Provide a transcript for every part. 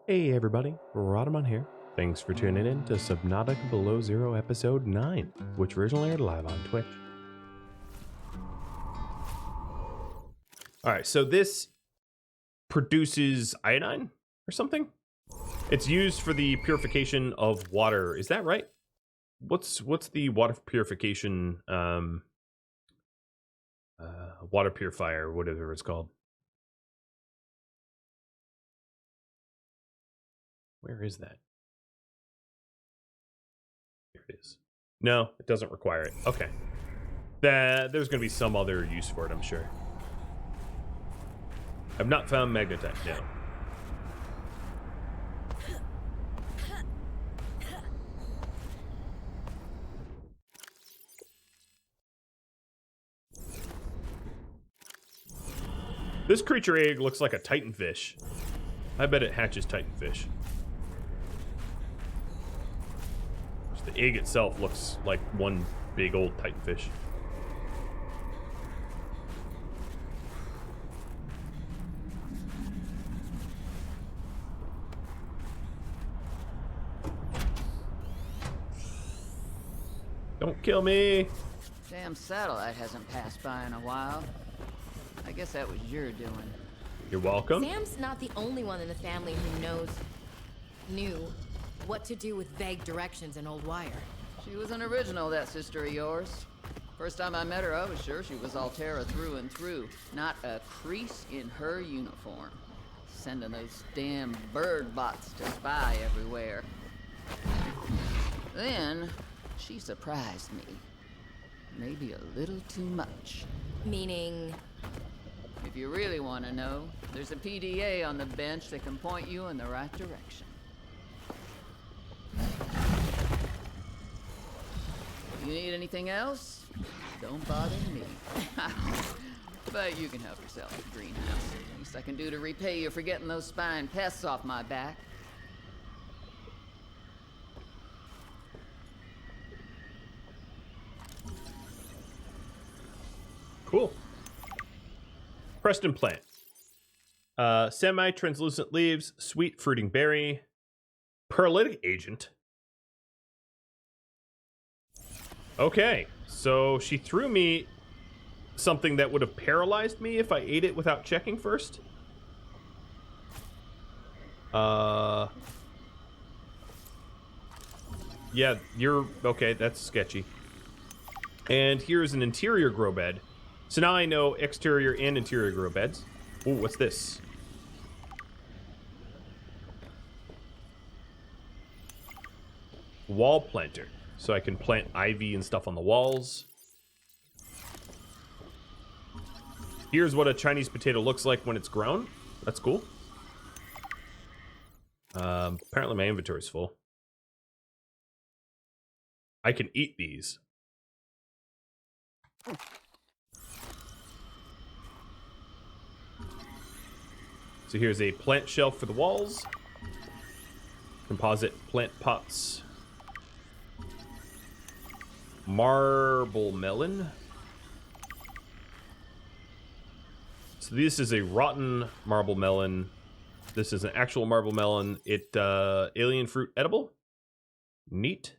Hey everybody, Rhadamant here. Thanks for tuning in to Subnautica Below Zero Episode 9, which originally aired live on Twitch. Alright, so this produces iodine or something? It's used for the purification of water. Is that right? What's the water purification, water purifier, whatever it's called? Where is that? Here it is. No, it doesn't require it. Okay. There's going to be some other use for it, I'm sure. I've not found magnetite, no. This creature egg looks like a titanfish. I bet it hatches titanfish. The egg itself looks like one big old titanfish. Don't kill me! Damn satellite hasn't passed by in a while. I guess that was your doing. You're welcome. Sam's not the only one in the family who knew what to do with vague directions in old wire. She was an original, that sister of yours. First time I met her, I was sure she was Altera through and through. Not a crease in her uniform. Sending those damn bird bots to spy everywhere. Then, she surprised me. Maybe a little too much. Meaning? If you really want to know, there's a PDA on the bench that can point you in the right direction. You need anything else? Don't bother me. But you can help yourself to the greenhouse. Least I can do to repay you for getting those spine pests off my back. Cool. Preston plant. Semi-translucent leaves, sweet fruiting berry, paralytic agent. Okay, so she threw me something that would have paralyzed me if I ate it without checking first. Yeah, you're okay. That's sketchy. And here's an interior grow bed. So now I know exterior and interior grow beds. Ooh, what's this? Wall planter. So I can plant ivy and stuff on the walls. Here's what a Chinese potato looks like when it's grown. That's cool. Apparently my inventory's full. I can eat these. So here's a plant shelf for the walls. Composite plant pots. Marble melon. So this is a rotten marble melon. This is an actual marble melon. It alien fruit edible. Neat.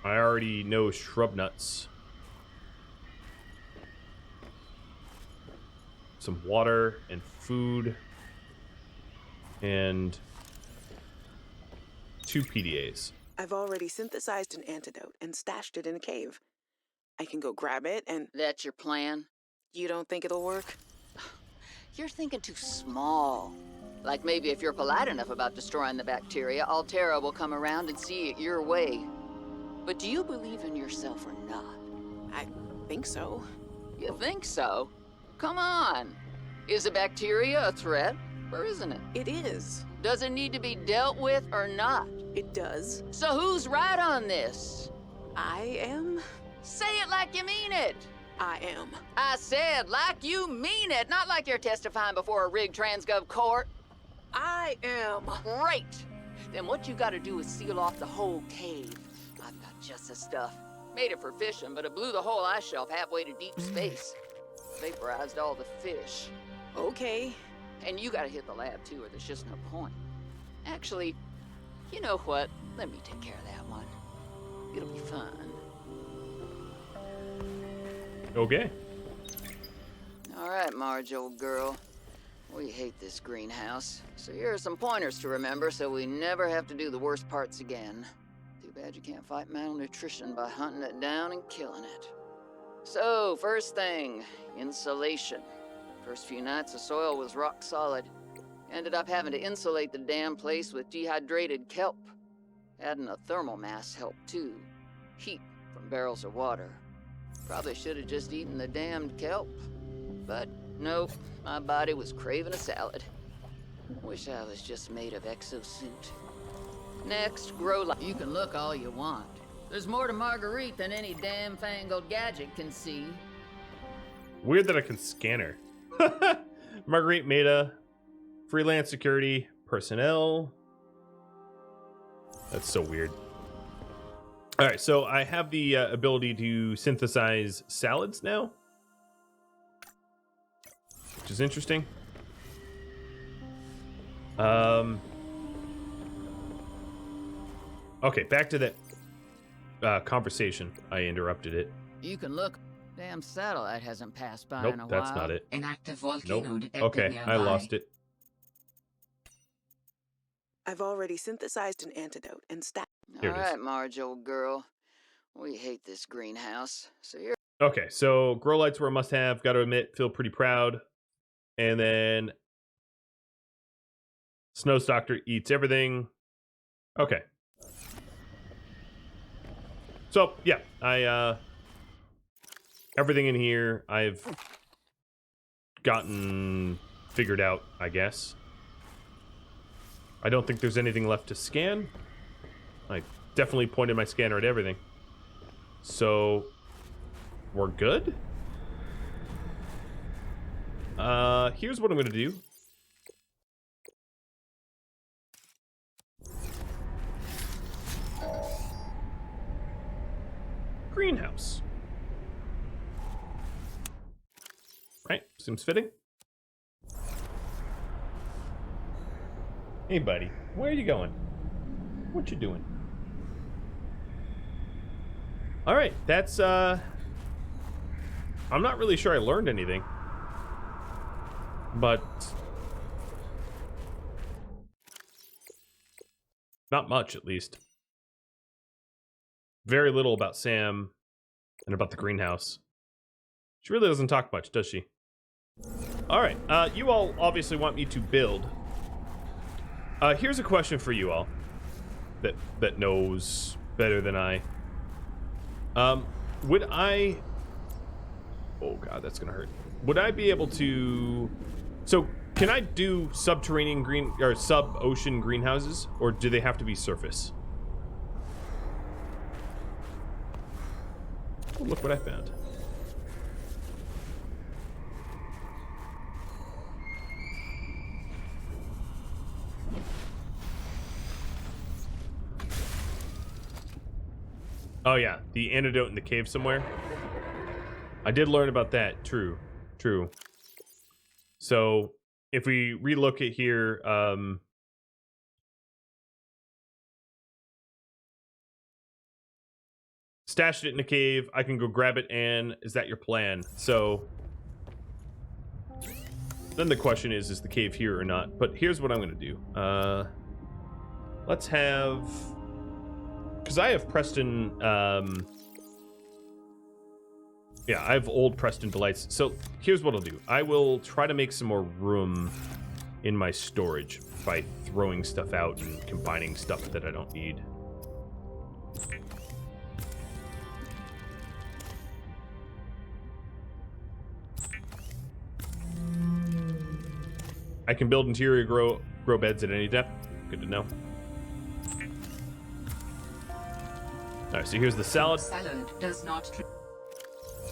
I already know shrub nuts. Some water and food. And 2 PDAs. I've already synthesized an antidote and stashed it in a cave. I can go grab it and... That's your plan? You don't think it'll work? You're thinking too small. Like maybe if you're polite enough about destroying the bacteria, Altera will come around and see it your way. But do you believe in yourself or not? I think so. You think so? Come on. Is the bacteria a threat, or isn't it? It is. Does it need to be dealt with or not? It does. So who's right on this? I am. Say it like you mean it. I am. I said like you mean it, not like you're testifying before a rigged transgov court. I am. Great. Then what you gotta do is seal off the whole cave. I've got just the stuff. Made it for fishing, but it blew the whole ice shelf halfway to deep space. Vaporized all the fish. Okay. okay. And you gotta hit the lab too, or there's just no point. Actually, you know what? Let me take care of that one. It'll be fun. Okay. All right, Marge, old girl. We hate this greenhouse. So here are some pointers to remember so we never have to do the worst parts again. Too bad you can't fight malnutrition by hunting it down and killing it. So, first thing, insulation. First few nights, the soil was rock solid. Ended up having to insulate the damn place with dehydrated kelp. Adding a thermal mass helped too. Heat from barrels of water. Probably should have just eaten the damned kelp. But nope, my body was craving a salad. Wish I was just made of exosuit. Next, grow light. You can look all you want. There's more to Marguerite than any damn fangled gadget can see. Weird that I can scan her. Marguerite Meta, freelance security personnel. That's so weird. All right, so I have the ability to synthesize salads now, which is interesting. Okay, back to that conversation. I interrupted it. You can look. Damn satellite hasn't passed by Nope, in a while. that's not it. An active volcano Nope. detected Okay, nearby. I lost it. I've already synthesized an antidote and Here All it is. right, Marge, old girl. We hate this greenhouse. So you're Okay, so grow lights were a must-have. Got to admit, feel pretty proud. And then Snow's Doctor eats everything. Okay. So yeah, I everything in here I've gotten figured out, I guess. I don't think there's anything left to scan. I definitely pointed my scanner at everything. So we're good. Here's what I'm gonna do. Greenhouse. Right, seems fitting. Hey buddy, where are you going? What you doing? All right, that's I'm not really sure I learned anything. But not much, at least. Very little about Sam and about the greenhouse. She really doesn't talk much, does she? All right, you all obviously want me to build. Here's a question for you all that knows better than I. Would I... Oh god, that's gonna hurt. Would I be able to... So, can I do subterranean green... or sub-ocean greenhouses? Or do they have to be surface? Oh, look what I found. Oh yeah, the antidote in the cave somewhere. I did learn about that. True. True. So, if we relook at here, stashed it in a cave, I can go grab it, and is that your plan? So, then the question is the cave here or not? But here's what I'm going to do. Let's have... Because I have Preston... Yeah, I have old Preston Delights. So here's what I'll do. I will try to make some more room in my storage by throwing stuff out and combining stuff that I don't need. I can build interior grow beds at any depth. Good to know. Alright, so here's the salad. Salad does not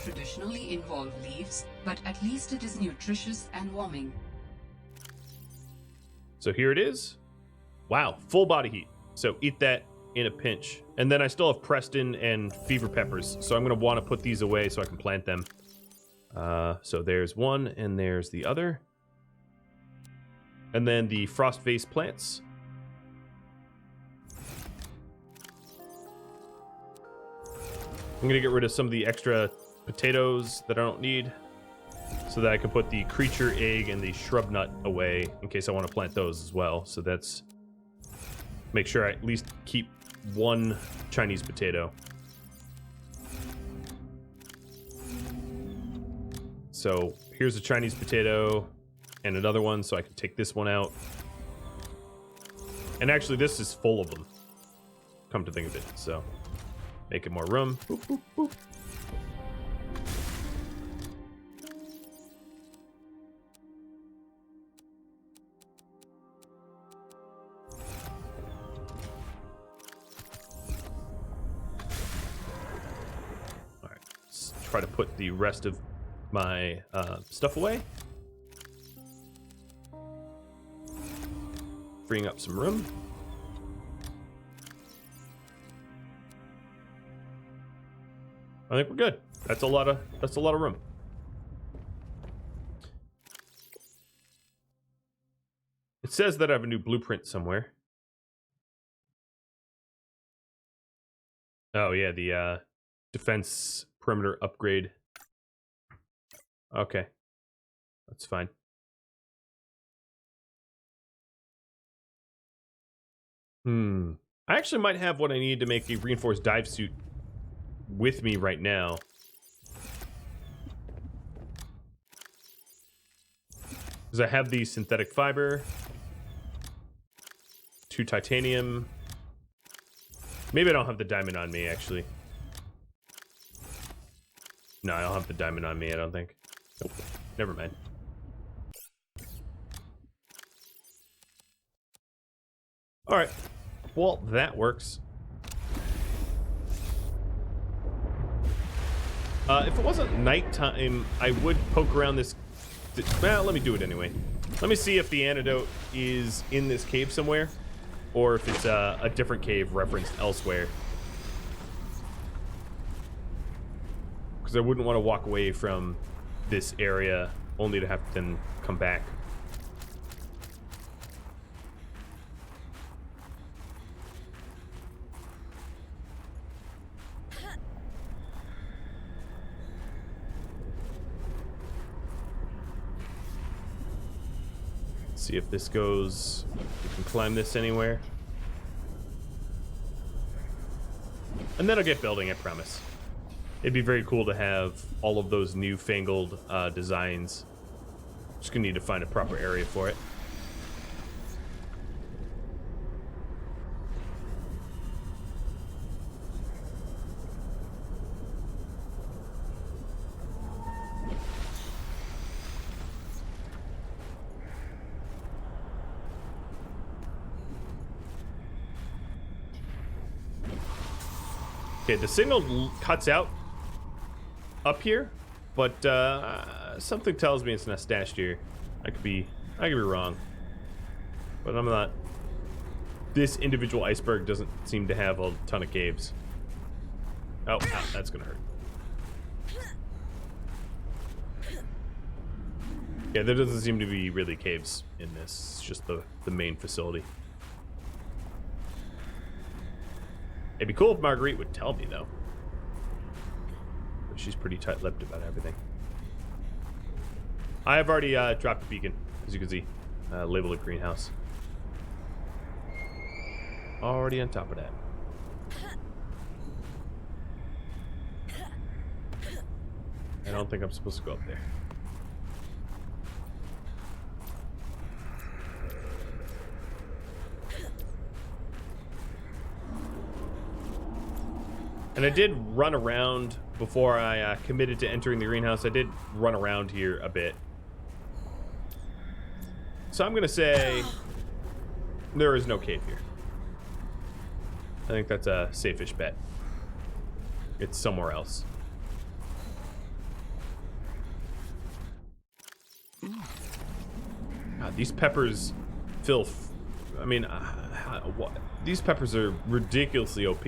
traditionally involve leaves, but at least it is nutritious and warming. So here it is. Wow, full body heat. So eat that in a pinch. And then I still have Preston and Fever Peppers, so I'm going to want to put these away so I can plant them. So there's one, and there's the other. And then the frost vase plants. I'm gonna get rid of some of the extra potatoes that I don't need, so that I can put the creature egg and the shrub nut away in case I want to plant those as well. So that's make sure I at least keep one Chinese potato. So here's a Chinese potato and another one, so I can take this one out. And actually, this is full of them, come to think of it. So make it more room. Boop, boop, boop. All right, let's try to put the rest of my stuff away. Freeing up some room. I think we're good. That's a lot of room. It says that I have a new blueprint somewhere. Oh yeah, the defense perimeter upgrade. Okay. That's fine. I actually might have what I need to make a reinforced dive suit with me right now. Because I have the synthetic fiber, 2 titanium. Maybe I don't have the diamond on me, actually. No, I don't have the diamond on me, I don't think. Nope. Never mind. Alright. Well, that works. If it wasn't nighttime, I would poke around this... Well, let me do it anyway. Let me see if the antidote is in this cave somewhere, or if it's a different cave referenced elsewhere. Because I wouldn't want to walk away from this area only to have to then come back. See if this goes. We can climb this anywhere. And then I'll get building, I promise. It'd be very cool to have all of those newfangled designs. Just gonna need to find a proper area for it. Okay, the signal cuts out up here, but something tells me it's not stashed here. I could be wrong, but I'm not. This individual iceberg doesn't seem to have a ton of caves. Oh, ow, that's gonna hurt. Yeah, there doesn't seem to be really caves in this. It's just the main facility. It'd be cool if Marguerite would tell me, though. But she's pretty tight-lipped about everything. I have already dropped a beacon, as you can see. Labeled a greenhouse. Already on top of that. I don't think I'm supposed to go up there. And I did run around before I committed to entering the greenhouse. I did run around here a bit. So I'm going to say there is no cave here. I think that's a safe-ish bet. It's somewhere else. God, these peppers feel... I mean, these peppers are ridiculously OP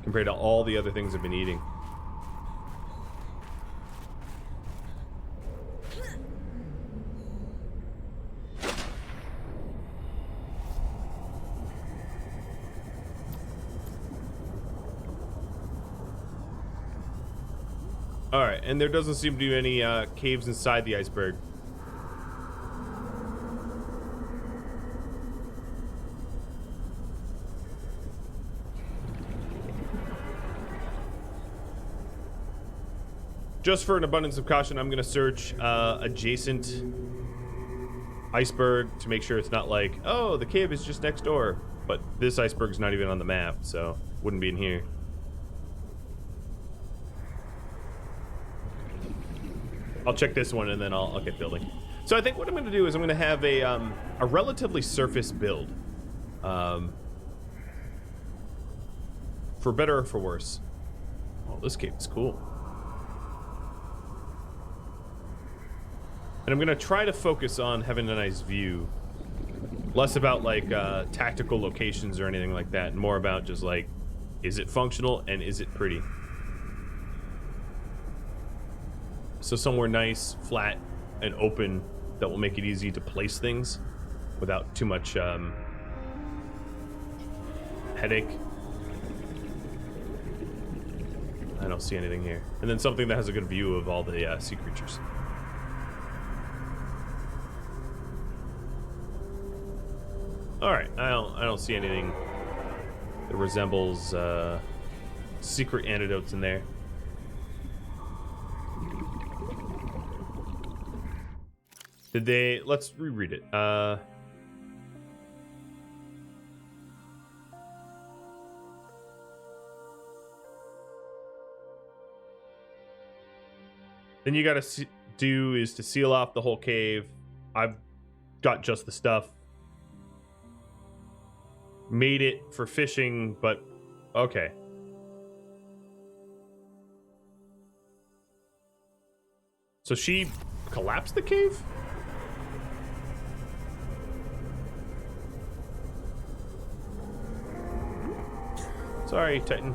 compared to all the other things I've been eating. Alright, and there doesn't seem to be any caves inside the iceberg. Just for an abundance of caution, I'm going to search adjacent iceberg to make sure it's not like, oh, the cave is just next door. But this iceberg's not even on the map, so wouldn't be in here. I'll check this one and then I'll get building. So I think what I'm going to do is I'm going to have a relatively surface build. For better or for worse. Oh, this cave is cool. And I'm going to try to focus on having a nice view. Less about, like, tactical locations or anything like that. And more about just, like, is it functional and is it pretty? So somewhere nice, flat, and open that will make it easy to place things without too much headache. I don't see anything here. And then something that has a good view of all the sea creatures. Alright, I don't see anything that resembles secret antidotes in there. Did they... Let's reread it. Then you gotta do is to seal off the whole cave. I've got just the stuff. Made it for fishing, but okay. So she collapsed the cave? Sorry, Titan.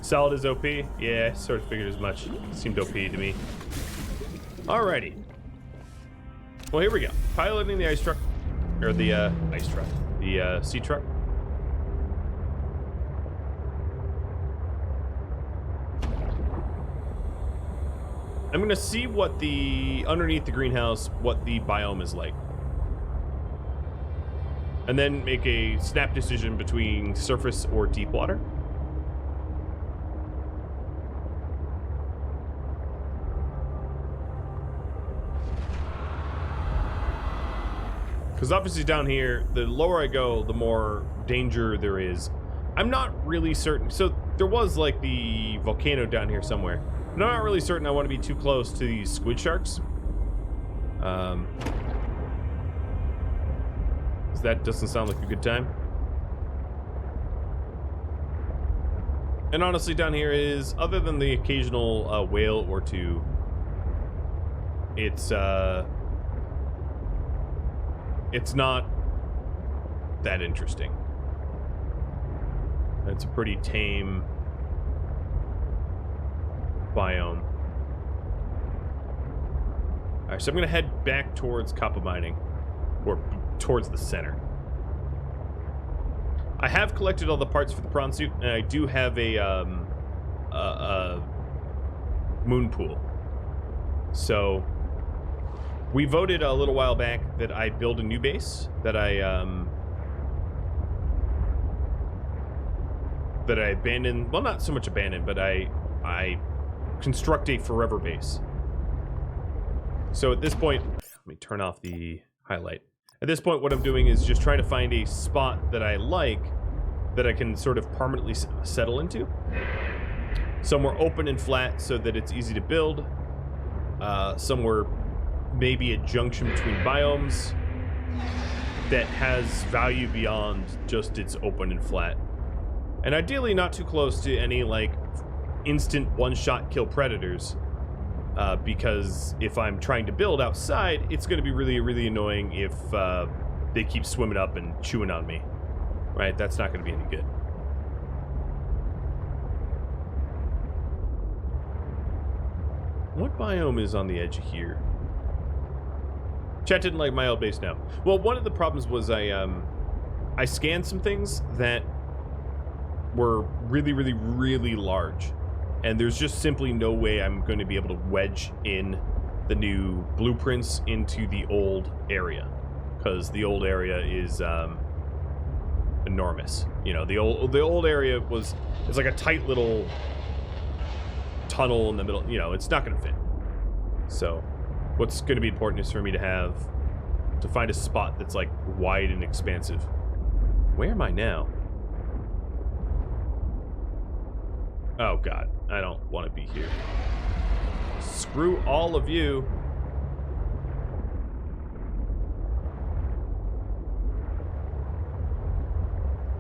Solid is OP? Yeah, I sort of figured as much. Seemed OP to me. Alrighty. Well, here we go. Piloting the ice truck. Or the ice truck. The sea truck. I'm gonna see what the underneath the greenhouse, what the biome is like. And then make a snap decision between surface or deep water. Because obviously down here, the lower I go, the more danger there is. I'm not really certain. So there was like the volcano down here somewhere. I'm not really certain I want to be too close to these squid sharks. That doesn't sound like a good time. And honestly, down here is, other than the occasional whale or two, it's not that interesting. It's a pretty tame biome. Alright, so I'm gonna head back towards copper mining, or towards the center. I have collected all the parts for the prawn suit, and I do have a moon pool. So we voted a little while back that I build a new base, that I abandon, well, not so much abandon, but I construct a forever base. So at this point, let me turn off the highlight. At this point, what I'm doing is just trying to find a spot that I like, that I can sort of permanently settle into. Somewhere open and flat so that it's easy to build. Somewhere maybe a junction between biomes that has value beyond just its open and flat. And ideally not too close to any, like, instant one-shot kill predators. Because if I'm trying to build outside, it's going to be really, really annoying if they keep swimming up and chewing on me. Right? That's not going to be any good. What biome is on the edge here? Chat didn't like my old base now. Well, one of the problems was I scanned some things that were really, really, really large. And there's just simply no way I'm going to be able to wedge in the new blueprints into the old area. Because the old area is enormous. You know, the old area it's like a tight little tunnel in the middle. You know, it's not going to fit. So what's going to be important is for me to find a spot that's like wide and expansive. Where am I now? Oh god, I don't want to be here. Screw all of you.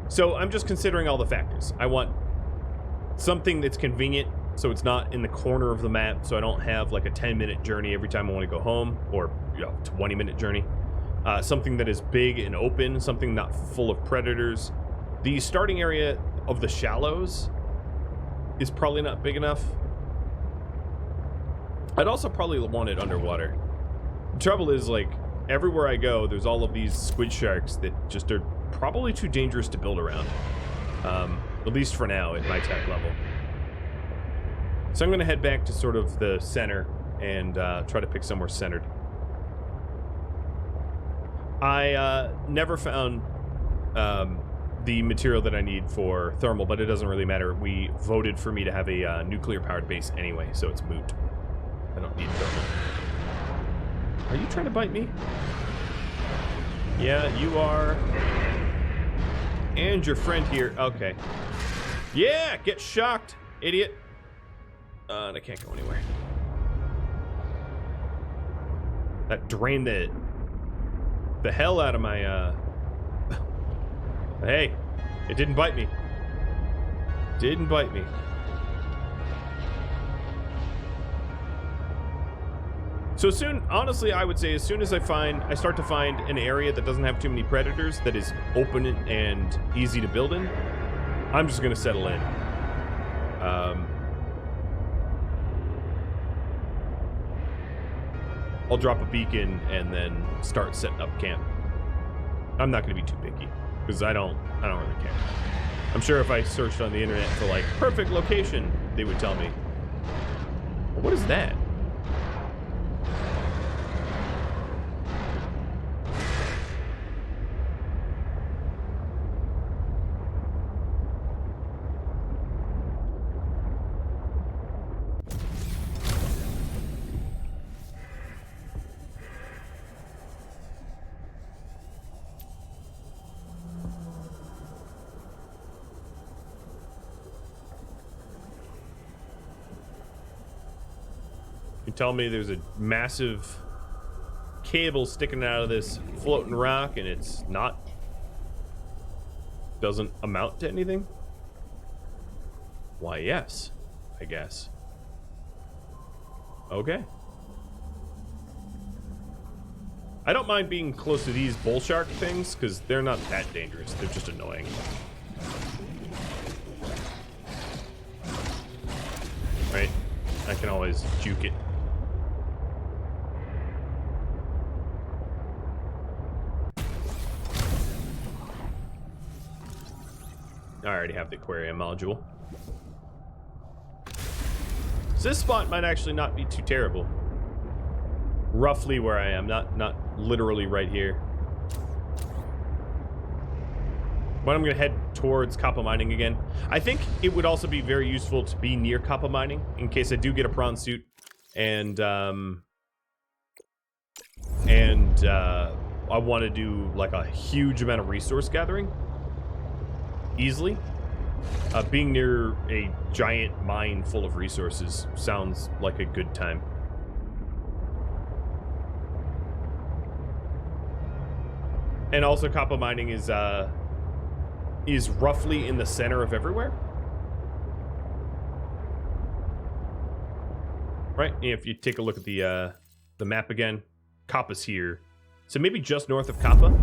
So I'm just considering all the factors. I want something that's convenient, so it's not in the corner of the map, so I don't have like a 10-minute journey every time I want to go home, or 20-minute journey. Something that is big and open, something not full of predators. The starting area of the shallows is probably not big enough. I'd also probably want it underwater. The trouble is, like, everywhere I go, there's all of these squid sharks that just are probably too dangerous to build around. At least for now, at my tech level. So I'm going to head back to sort of the center and try to pick somewhere centered. I never found the material that I need for thermal, but it doesn't really matter. We voted for me to have a nuclear-powered base anyway, so it's moot. I don't need thermal. Are you trying to bite me? Yeah, you are. And your friend here. Okay. Yeah, get shocked, idiot. And I can't go anywhere. That drained the hell out of my, Hey, it didn't bite me. Didn't bite me. So soon, honestly, I would say as soon as I start to find an area that doesn't have too many predators, that is open and easy to build in, I'm just gonna settle in. I'll drop a beacon and then start setting up camp. I'm not gonna be too picky because I don't really care. I'm sure if I searched on the internet for like perfect location, they would tell me. What is that? You tell me there's a massive cable sticking out of this floating rock and it's doesn't amount to anything? Why, yes, I guess. Okay. I don't mind being close to these bull shark things because they're not that dangerous. They're just annoying. Right? I can always juke it. I already have the aquarium module. So this spot might actually not be too terrible. Roughly where I am, not literally right here. But I'm gonna head towards copper mining again. I think it would also be very useful to be near copper mining in case I do get a prawn suit and I want to do like a huge amount of resource gathering easily. Being near a giant mine full of resources sounds like a good time. And also copper mining is roughly in the center of everywhere. Right? If you take a look at the map again, Kappa's here. So maybe just north of Kappa.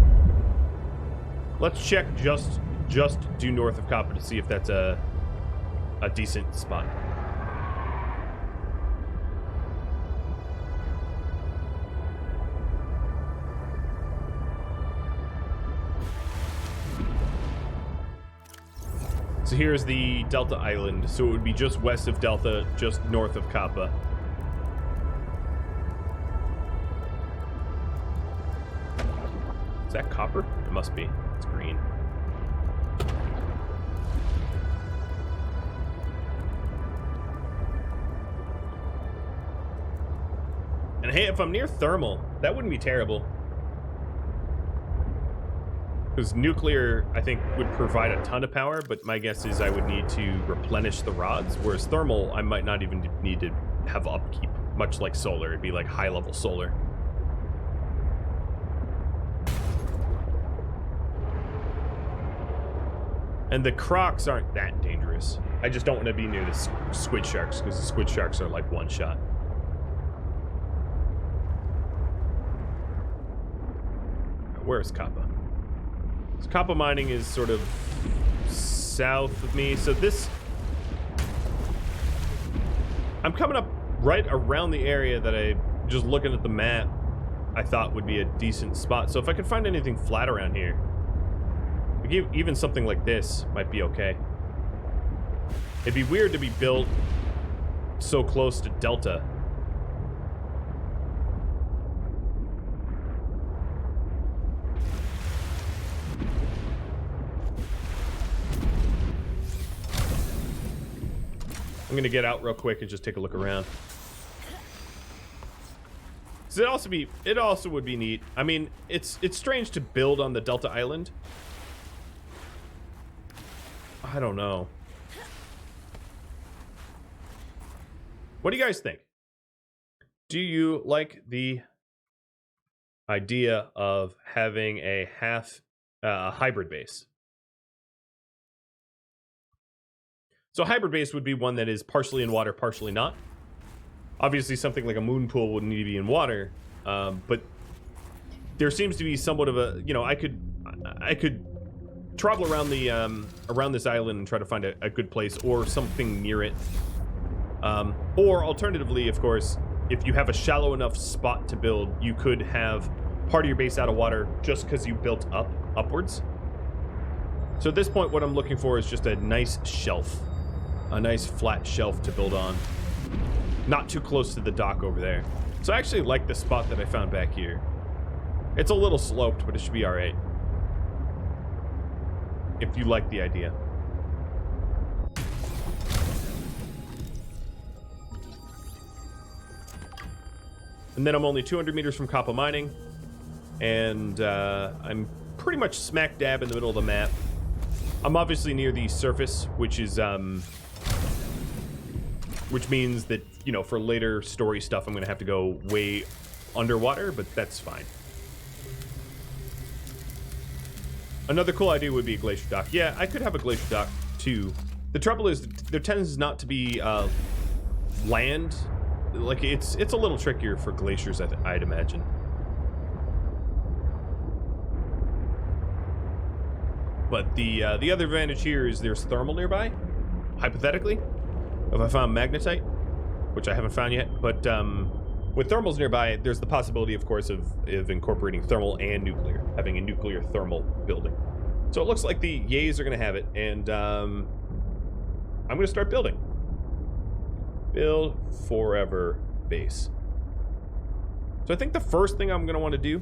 Let's check just due north of Kappa to see if that's a decent spot. So here's the Delta Island. So it would be just west of Delta, just north of Kappa. Is that copper? It must be. It's green. And hey, if I'm near thermal, that wouldn't be terrible. Because nuclear, I think, would provide a ton of power, but my guess is I would need to replenish the rods, whereas thermal, I might not even need to have upkeep, much like solar. It'd be like high-level solar. And the crocs aren't that dangerous. I just don't want to be near the squid sharks, because the squid sharks are like one shot. Where is Kappa? So Kappa mining is sort of south of me. So this... I'm coming up right around the area that I, just looking at the map, I thought would be a decent spot. So if I could find anything flat around here, even something like this might be okay. It'd be weird to be built so close to Delta. I'm gonna get out real quick and just take a look around. So it also would be neat. I mean, it's strange to build on the Delta Island. I don't know. What do you guys think? Do you like the idea of having a hybrid base? So hybrid base would be one that is partially in water, partially not. Obviously, something like a moon pool would need to be in water, but there seems to be somewhat of a, you know, I could travel around the around this island and try to find a good place or something near it. Or alternatively, of course, if you have a shallow enough spot to build, you could have part of your base out of water just because you built upwards. So at this point, what I'm looking for is just a nice shelf. A nice flat shelf to build on. Not too close to the dock over there. So I actually like the spot that I found back here. It's a little sloped, but it should be alright. If you like the idea. And then I'm only 200 meters from Kappa Mining. And I'm pretty much smack dab in the middle of the map. I'm obviously near the surface, which is which means that, you know, for later story stuff, I'm gonna have to go way underwater, but that's fine. Another cool idea would be a glacier dock. Yeah, I could have a glacier dock too. The trouble is there tends not to be land. Like it's a little trickier for glaciers, I'd imagine. But the other advantage here is there's thermal nearby, hypothetically, if I found magnetite, which I haven't found yet. But with thermals nearby, there's the possibility, of course, of incorporating thermal and nuclear, having a nuclear thermal building. So it looks like the yays are going to have it, and I'm going to start building. Build forever base. So I think the first thing I'm going to want to do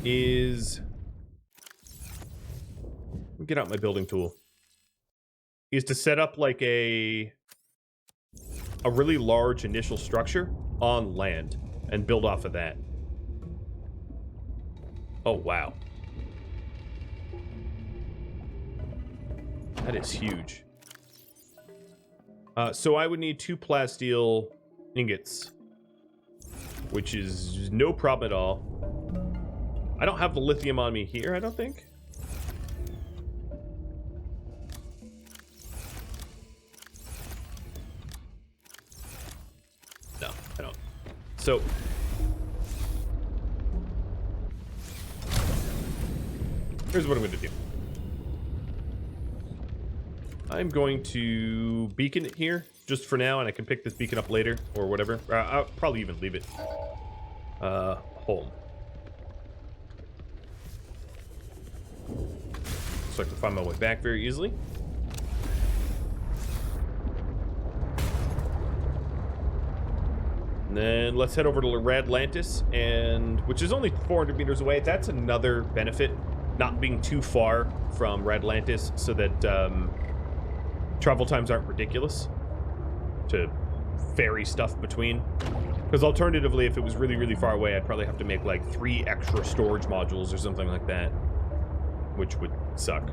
is... get out my building tool. Is to set up like a really large initial structure on land and build off of that. Oh, wow. That is huge. So I would need 2 plasteel ingots, which is no problem at all. I don't have the lithium on me here, I don't think. No, I don't. So here's what I'm going to do. I'm going to beacon it here just for now, and I can pick this beacon up later or whatever. I'll probably even leave it home. So I can find my way back very easily. And then let's head over to Rhadamant, and which is only 400 meters away. That's another benefit, not being too far from Rhadamant, so that travel times aren't ridiculous to ferry stuff between. Because alternatively, if it was really, really far away, I'd probably have to make like 3 extra storage modules or something like that, which would suck.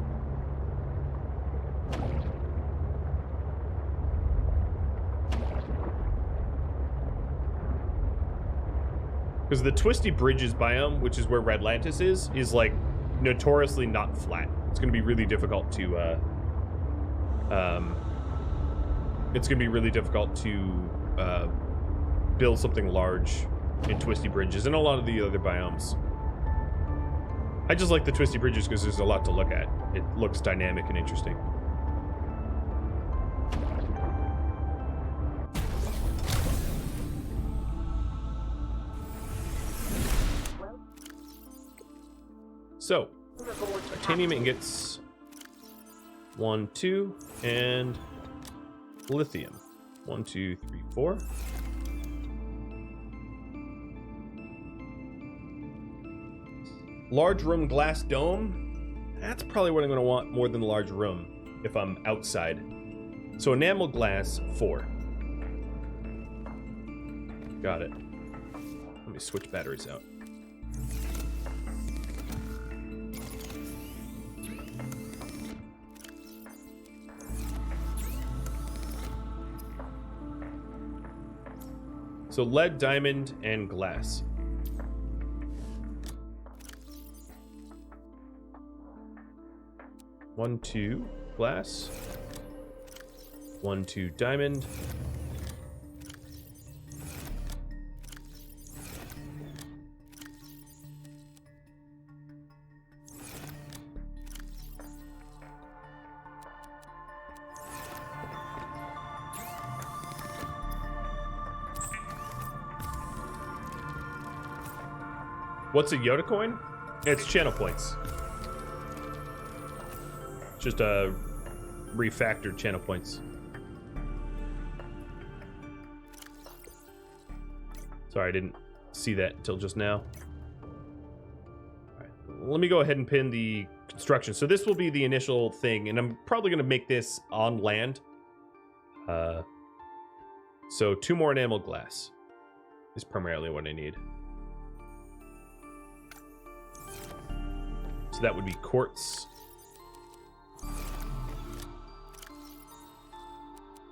Because the Twisty Bridges biome, which is where Rhadamant is like notoriously not flat. It's going to be really difficult to build something large in Twisty Bridges and a lot of the other biomes. I just like the Twisty Bridges because there's a lot to look at. It looks dynamic and interesting. So, titanium ingots, 1, 2, and lithium, 1, 2, 3, 4. Large room glass dome. That's probably what I'm going to want more than the large room if I'm outside. So enamel glass, 4. Got it. Let me switch batteries out. So lead, diamond, and glass. One, 2 glass. 1, 2 diamond. What's a Yoda coin? It's channel points. Just a refactored channel points. Sorry, I didn't see that until just now. All right, let me go ahead and pin the construction. So this will be the initial thing, and I'm probably going to make this on land. So 2 more enamel glass is primarily what I need. So that would be quartz,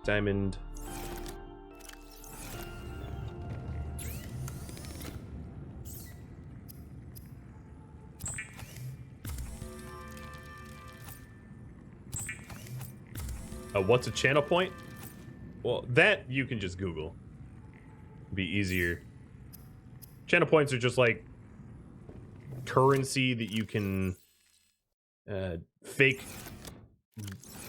diamond, what's a channel point? Well, that you can just Google. Be easier. Channel points are just like currency that you can fake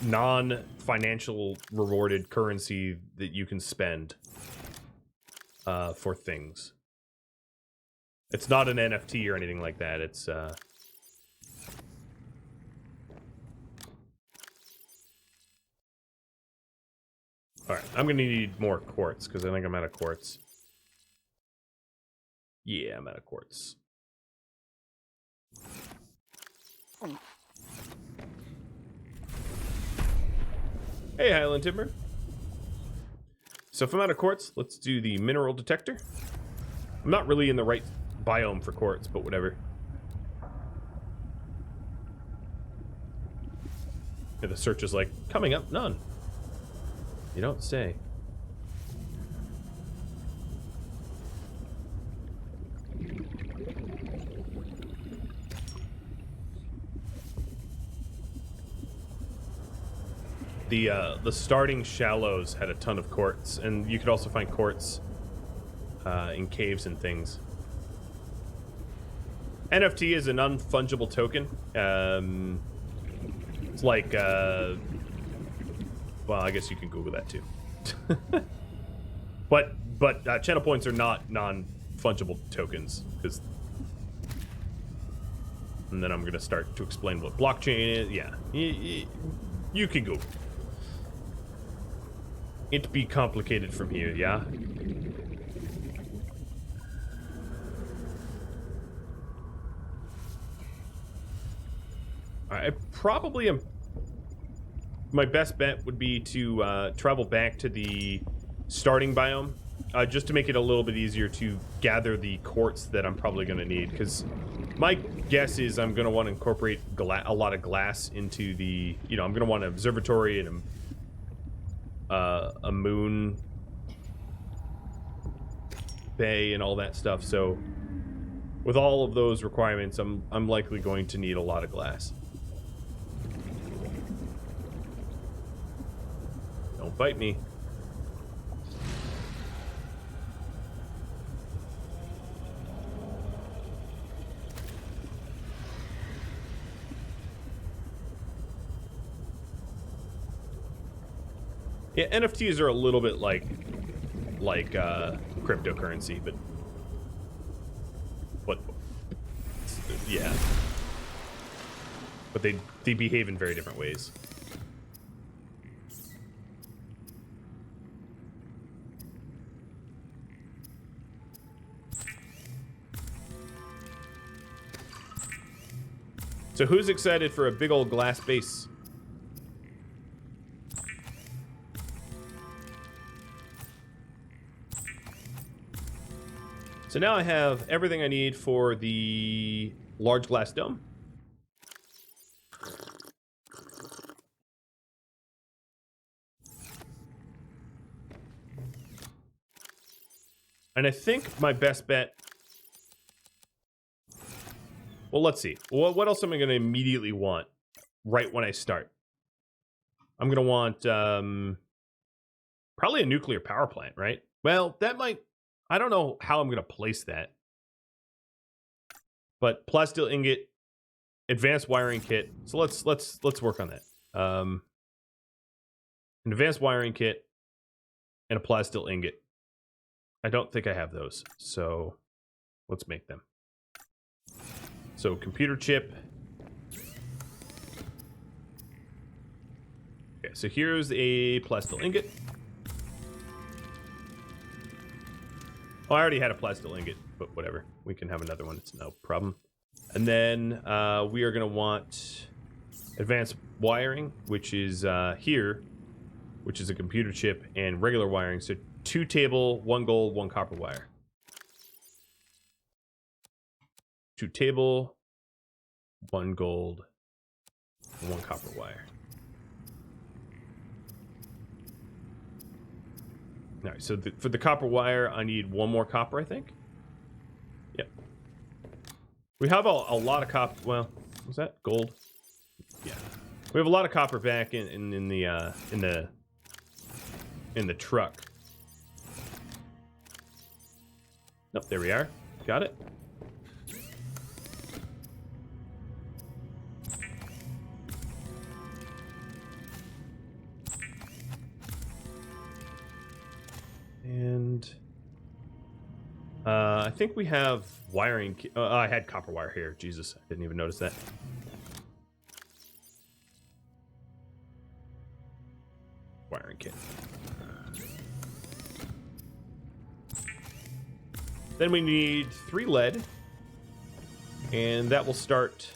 non-financial rewarded currency that you can spend for things. It's not an NFT or anything like that. It's all right, I'm gonna need more quartz because I think I'm out of quartz. Yeah, I'm out of quartz. Hey, Highland Timber. So if I'm out of quartz, let's do the mineral detector. I'm not really in the right biome for quartz, but whatever. Yeah, the search is like, coming up, none. You don't say. The starting shallows had a ton of quartz, and you could also find quartz in caves and things. NFT is an unfungible token. It's like, well, I guess you can Google that too. but channel points are not non-fungible tokens, because. And then I'm gonna start to explain what blockchain is. Yeah, you can Google. It be complicated from here, yeah? I probably am. My best bet would be to travel back to the starting biome, just to make it a little bit easier to gather the quartz that I'm probably going to need. Because my guess is I'm going to want to incorporate a lot of glass into the, I'm going to want an observatory and a moon bay and all that stuff. So with all of those requirements, I'm likely going to need a lot of glass. Don't bite me. Yeah, NFTs are a little bit like cryptocurrency, but yeah. But they behave in very different ways. So who's excited for a big old glass base? So now I have everything I need for the large glass dome. And I think my best bet... Well, let's see. What else am I going to immediately want right when I start? I'm going to want probably a nuclear power plant, right? Well, that might... I don't know how I'm going to place that. But plasteel ingot, advanced wiring kit. So let's work on that. An advanced wiring kit and a plasteel ingot. I don't think I have those. So let's make them. So computer chip. Okay, so here's a plasteel ingot. Oh, I already had a plasteel ingot, but whatever. We can have another one. It's no problem. And then we are going to want advanced wiring, which is here, which is a computer chip, and regular wiring. So 2 table, 1 gold, 1 copper wire. 2 table, 1 gold, and 1 copper wire. All right, so for the copper wire, I need 1 more copper, I think. Yep. We have a lot of copper. Well, was that gold? Yeah. We have a lot of copper back in the truck. Nope, there we are. Got it. And I think we have wiring. I had copper wire here. Jesus, I didn't even notice that. Wiring kit. Then we need 3 lead, and that will start.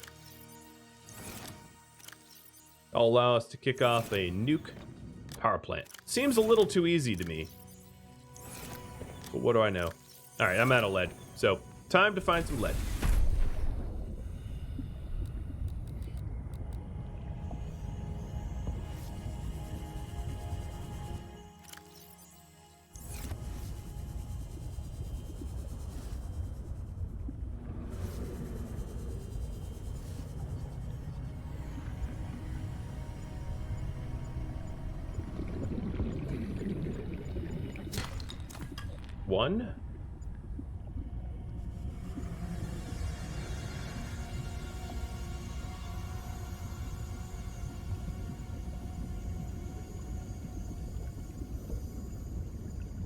That'll allow us to kick off a nuke power plant. Seems a little too easy to me. But what do I know? All right, I'm out of lead. So, time to find some lead. One.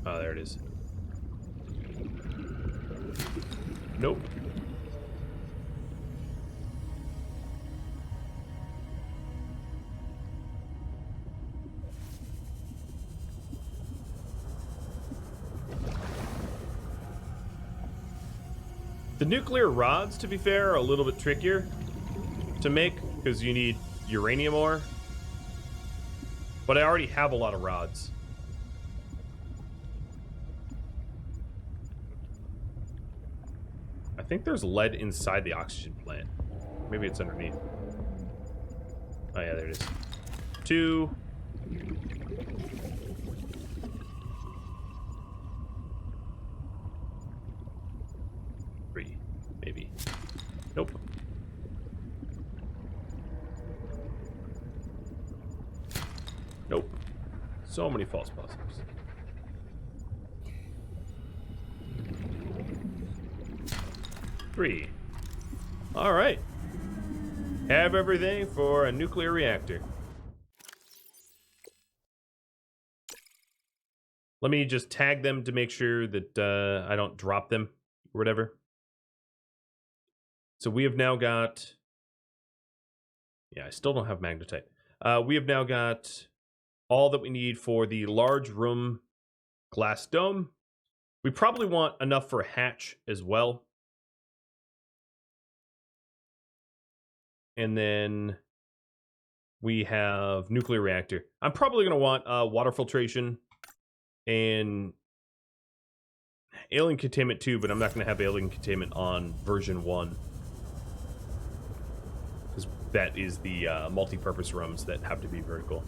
Oh, there it is. Nope. The nuclear rods, to be fair, are a little bit trickier to make. because you need uranium ore. But I already have a lot of rods. I think there's lead inside the oxygen plant. Maybe it's underneath. Oh yeah, there it is. 2. 3, maybe. Nope. Nope. So many false positives. Three. All right. Have everything for a nuclear reactor. Let me just tag them to make sure that I don't drop them or whatever. So we have now got... Yeah, I still don't have magnetite. We have now got all that we need for the large room glass dome. We probably want enough for a hatch as well. And then we have nuclear reactor. I'm probably going to want water filtration and alien containment too, but I'm not going to have alien containment on version 1. Because that is the multi-purpose rooms that have to be vertical.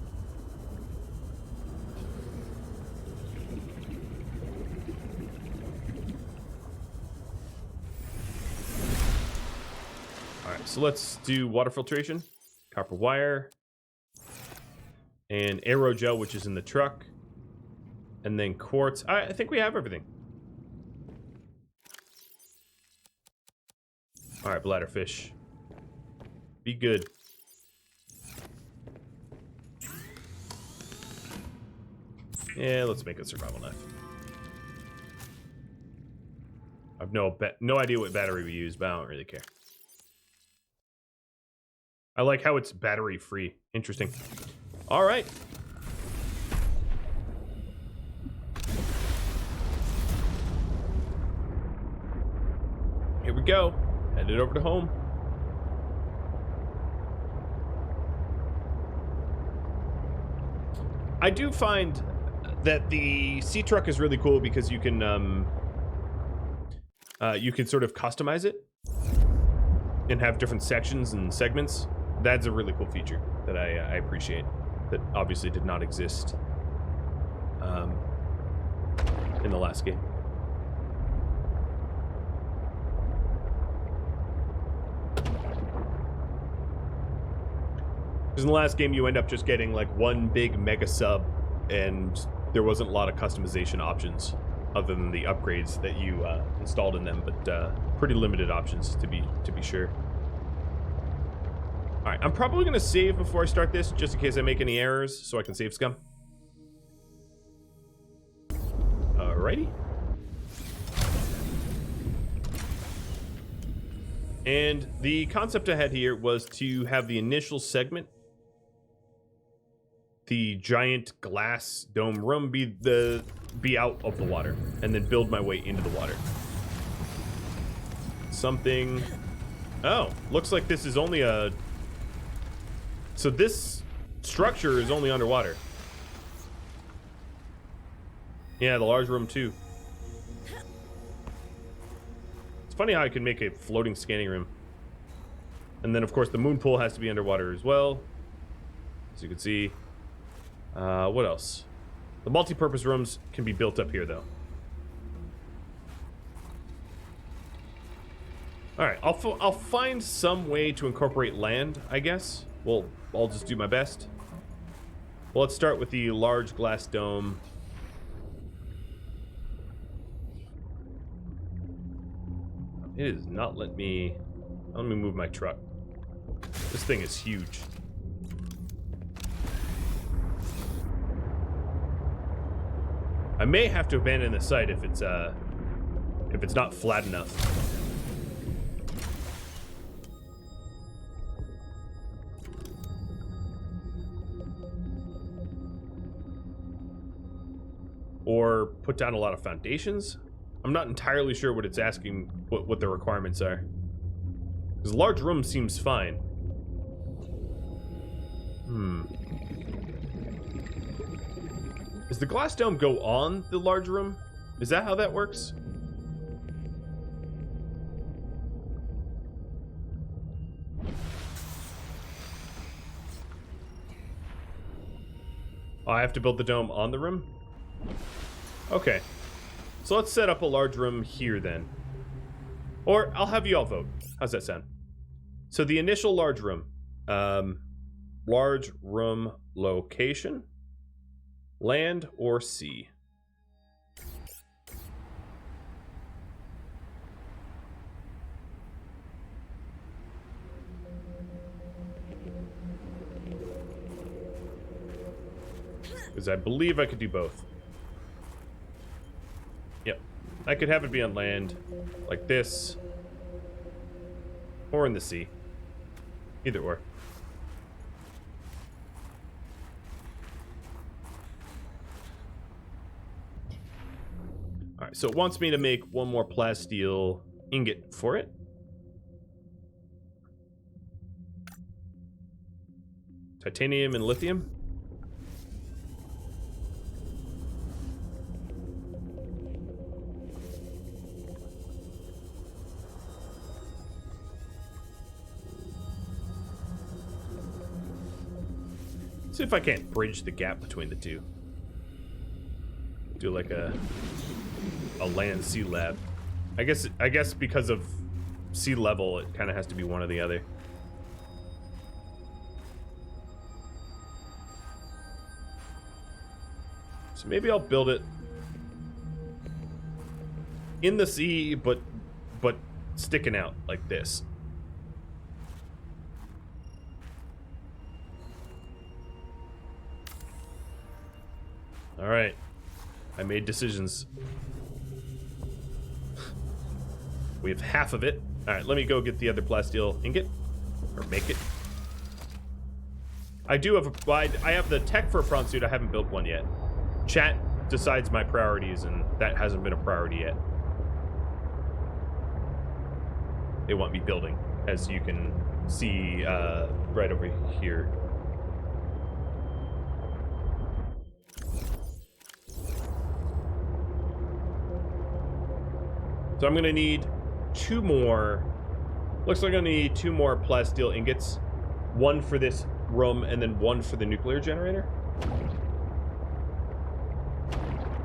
Alright, so let's do water filtration, copper wire, and aerogel, which is in the truck, and then quartz. I think we have everything. Alright, bladderfish. Be good. Yeah, let's make a survival knife. I've no idea what battery we use, but I don't really care. I like how it's battery free. Interesting. All right. Here we go. Headed over to home. I do find that the sea truck is really cool because you can sort of customize it and have different sections and segments. That's a really cool feature that I appreciate, that obviously did not exist in the last game. Because in the last game you end up just getting like one big mega sub, and there wasn't a lot of customization options other than the upgrades that you installed in them, but pretty limited options to be sure. All right, I'm probably going to save before I start this, just in case I make any errors, so I can save scum. Alrighty. And the concept I had here was to have the initial segment, the giant glass dome room, be out of the water, and then build my way into the water. Something... Oh, looks like this is only a... So this structure is only underwater. Yeah, the large room too. It's funny how I can make a floating scanning room. And then of course the moon pool has to be underwater as well, as you can see. What else? The multi-purpose rooms can be built up here though. Alright, I'll find some way to incorporate land, I guess. Well, I'll just do my best. Well, let's start with the large glass dome. It is not letting me... Let me move my truck. This thing is huge. I may have to abandon the site if it's not flat enough. Or put down a lot of foundations. I'm not entirely sure what it's asking, what the requirements are. Because large room seems fine. Does the glass dome go on the large room? Is that how that works? Oh, I have to build the dome on the room? Okay. So let's set up a large room here then. Or I'll have you all vote. How's that sound? So the initial large room. Large room location. Land or sea? Because I believe I could do both. Yep. I could have it be on land, like this, or in the sea. Either or. Alright, so it wants me to make one more plasteel ingot for it. Titanium and lithium. See if I can't bridge the gap between the two. Do like a land sea lab. I guess because of sea level, it kind of has to be one or the other. So maybe I'll build it in the sea, but sticking out like this. All right, I made decisions. We have half of it. All right, let me go get the other plasteel ingot, or make it. I do have I have the tech for a prawn suit. I haven't built one yet. Chat decides my priorities, and that hasn't been a priority yet. They want me building, as you can see right over here. So I'm gonna need 2 more. Looks like I'm gonna need 2 more plasteel ingots. 1 for this room and then 1 for the nuclear generator.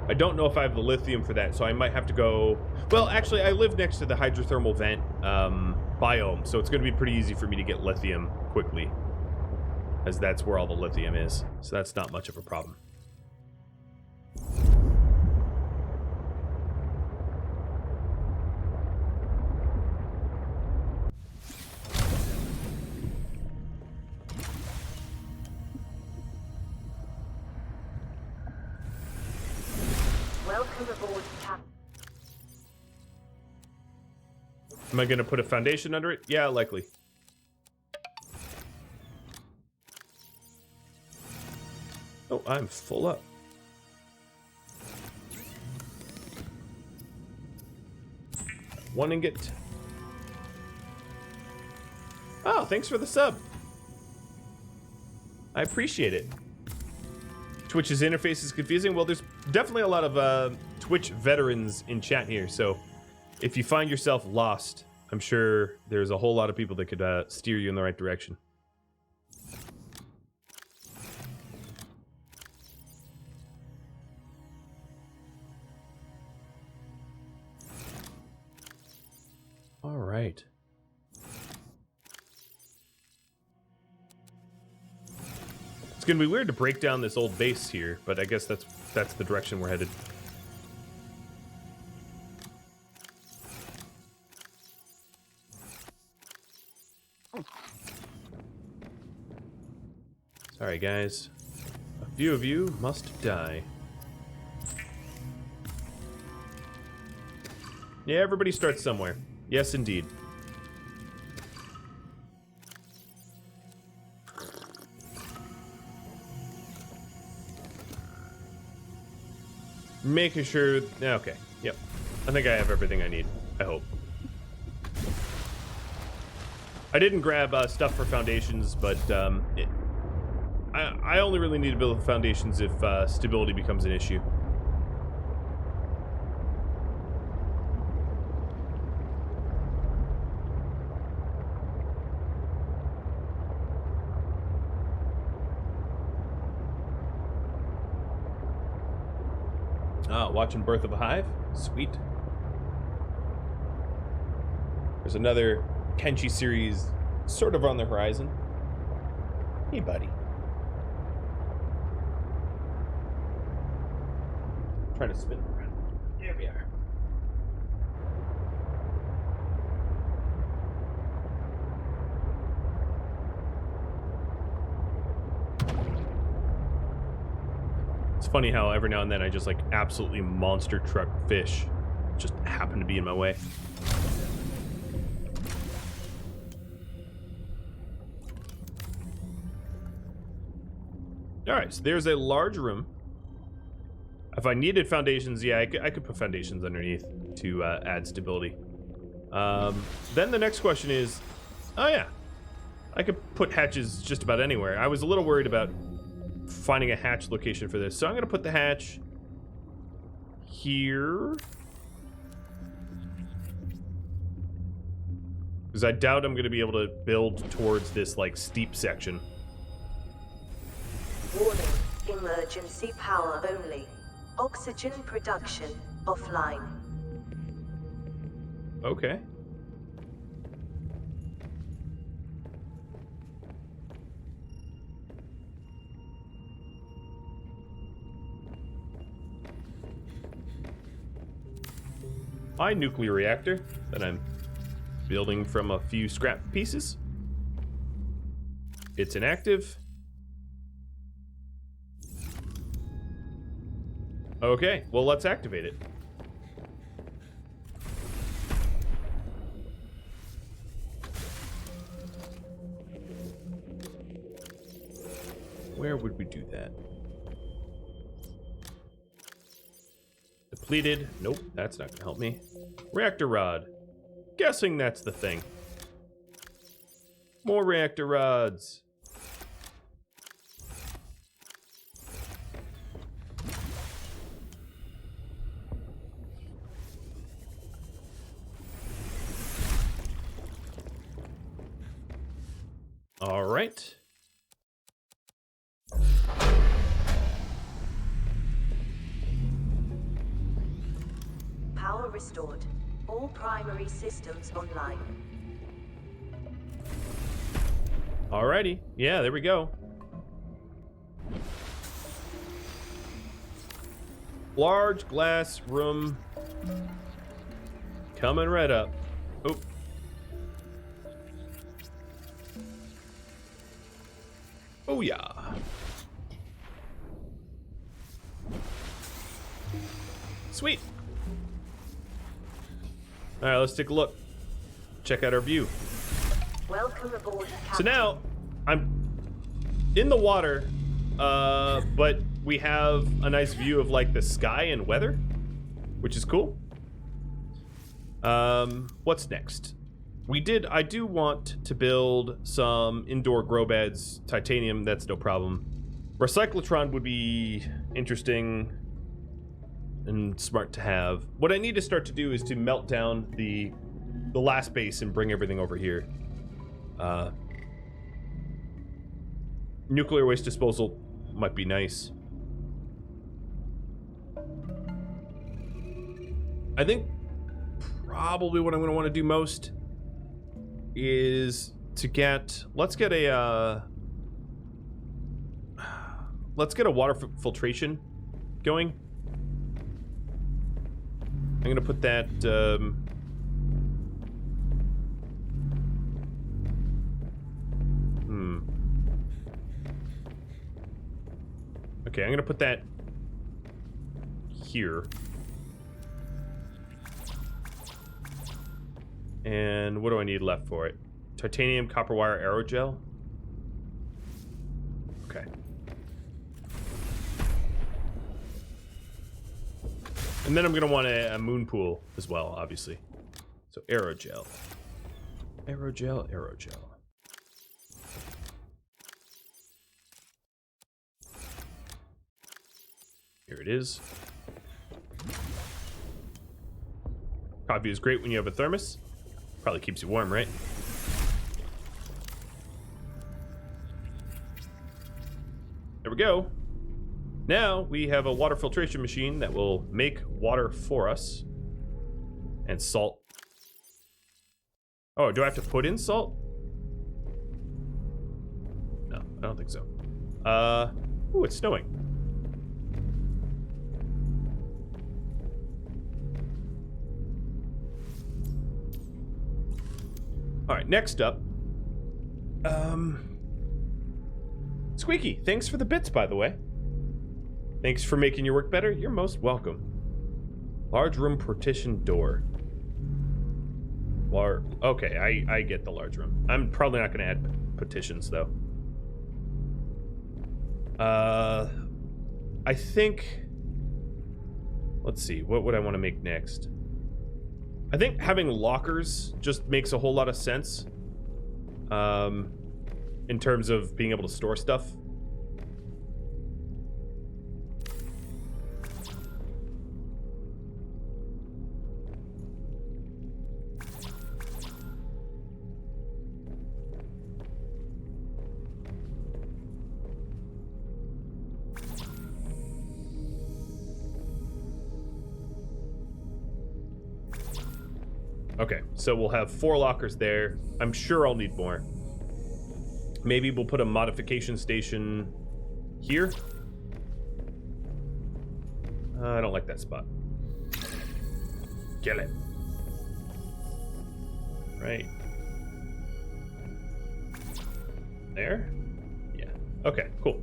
I don't know if I have the lithium for that, so I might have to go... Well, actually, I live next to the hydrothermal vent biome, so it's gonna be pretty easy for me to get lithium quickly, as that's where all the lithium is. So that's not much of a problem. Am I going to put a foundation under it? Yeah, likely. Oh, I'm full up. One ingot. Oh, thanks for the sub. I appreciate it. Twitch's interface is confusing. Well, there's definitely a lot of Twitch veterans in chat here, so if you find yourself lost, I'm sure there's a whole lot of people that could steer you in the right direction. All right. It's gonna be weird to break down this old base here, but I guess that's the direction we're headed. Sorry, guys. A few of you must die. Yeah, everybody starts somewhere. Yes, indeed. Making sure... Okay, yep. I think I have everything I need. I hope. I didn't grab stuff for foundations, but I only really need to build the foundations if stability becomes an issue. Ah, watching Birth of a Hive? Sweet. There's another Kenshi series sort of on the horizon. Hey, buddy. Trying to spin around. There we are. It's funny how every now and then I just like absolutely monster truck fish just happen to be in my way. Alright, so there's a large room. If I needed foundations, yeah, I could put foundations underneath to add stability. Then the next question is, oh yeah, I could put hatches just about anywhere. I was a little worried about finding a hatch location for this, so I'm going to put the hatch here. Because I doubt I'm going to be able to build towards this, like, steep section. Warning, emergency power only. Oxygen production offline. Okay. My nuclear reactor that I'm building from a few scrap pieces. It's inactive. Okay, well, let's activate it. Where would we do that? Depleted. Nope, that's not gonna help me. Reactor rod. Guessing that's the thing. More reactor rods. All right. Power restored. All primary systems online. Alrighty. Yeah, there we go. Large glass room. Coming right up. Oh. Oh yeah. Sweet. All right, let's take a look. Check out our view. Welcome aboard, So Captain. now I'm in the water, but we have a nice view of like the sky and weather, which is cool. What's next? I do want to build some indoor grow beds. Titanium, that's no problem. Recyclotron would be interesting and smart to have. What I need to start to do is to melt down the last base and bring everything over here. Nuclear waste disposal might be nice. I think probably what I'm going to want to do most is to let's get a water filtration going. I'm going to put that Okay, I'm gonna put that here. And what do I need left for it? Titanium, copper wire, aerogel? Okay. And then I'm gonna want a moon pool as well, obviously. So aerogel. Aerogel, aerogel. Here it is. Coffee is great when you have a thermos. Probably keeps you warm, right? There we go. Now we have a water filtration machine that will make water for us. And salt. Oh, do I have to put in salt? No, I don't think so. Ooh, it's snowing. All right, next up. Squeaky, thanks for the bits, by the way. Thanks for making your work better. You're most welcome. Large room partition door. Okay, I get the large room. I'm probably not going to add petitions, though. I think... Let's see, what would I want to make next? I think having lockers just makes a whole lot of sense. In terms of being able to store stuff. Okay, so we'll have 4 lockers there. I'm sure I'll need more. Maybe we'll put a modification station here. I don't like that spot. Kill it. Right. There? Yeah. Okay, cool.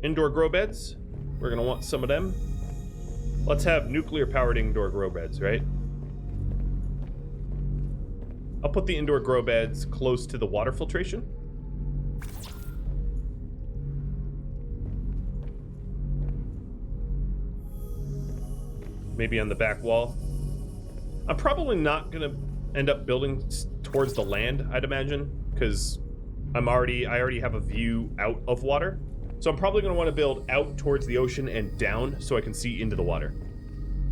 Indoor grow beds. We're gonna want some of them. Let's have nuclear-powered indoor grow beds, right? I'll put the indoor grow beds close to the water filtration. Maybe on the back wall. I'm probably not gonna end up building towards the land, I'd imagine, because I already have a view out of water. So I'm probably gonna want to build out towards the ocean and down so I can see into the water.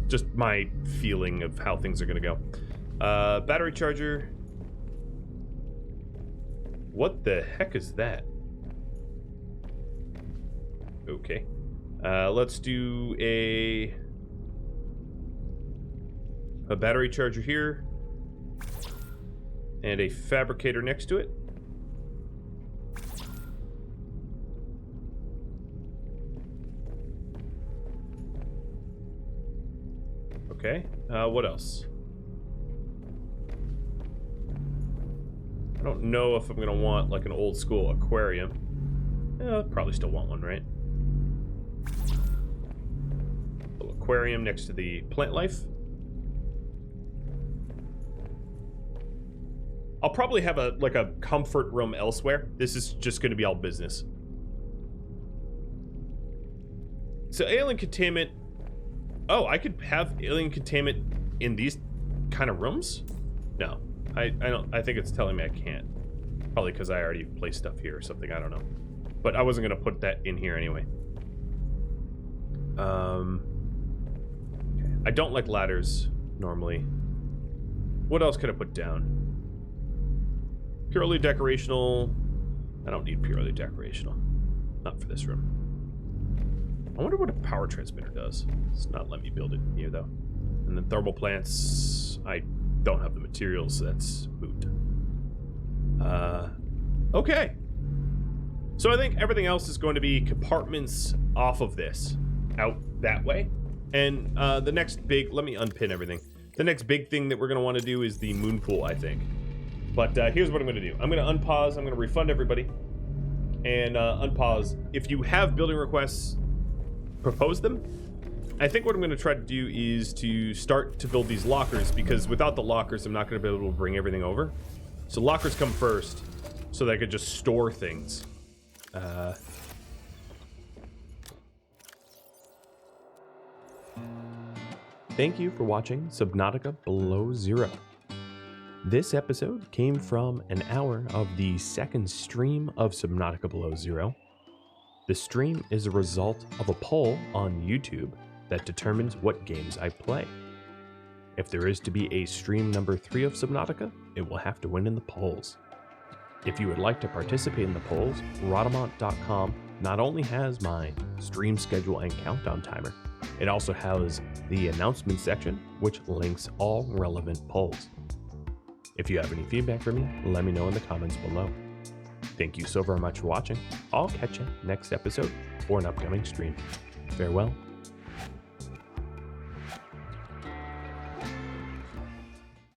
Just my feeling of how things are gonna go. Battery charger. What the heck is that? Okay. Let's do a battery charger here. And a fabricator next to it. Okay, what else? I don't know if I'm gonna want like an old school aquarium. Probably still want one, right? Little aquarium next to the plant life. I'll probably have a comfort room elsewhere. This is just gonna be all business. So alien containment. Oh, I could have alien containment in these kind of rooms? No, I don't. I think it's telling me I can't. Probably because I already placed stuff here or something. I don't know. But I wasn't gonna put that in here anyway. I don't like ladders normally. What else could I put down? Purely decorational. I don't need purely decorational. Not for this room. I wonder what a power transmitter does. It's not letting me build it here, though. And then thermal plants, I don't have the materials, so that's moot. Okay. So I think everything else is going to be compartments off of this, out that way. And the next big, let me unpin everything. The next big thing that we're going to want to do is the moon pool, I think. But here's what I'm going to do. I'm going to unpause. I'm going to refund everybody. And unpause. If you have building requests, propose them. I think what I'm going to try to do is to start to build these lockers, because without the lockers, I'm not going to be able to bring everything over. So lockers come first, so that I could just store things. Thank you for watching Subnautica Below Zero. This episode came from an hour of the second stream of Subnautica Below Zero. The stream is a result of a poll on YouTube that determines what games I play. If there is to be a stream number 3 of Subnautica, it will have to win in the polls. If you would like to participate in the polls, Rhadamant.com not only has my stream schedule and countdown timer, it also has the announcement section, which links all relevant polls. If you have any feedback for me, let me know in the comments below. Thank you so very much for watching. I'll catch you next episode or an upcoming stream. Farewell.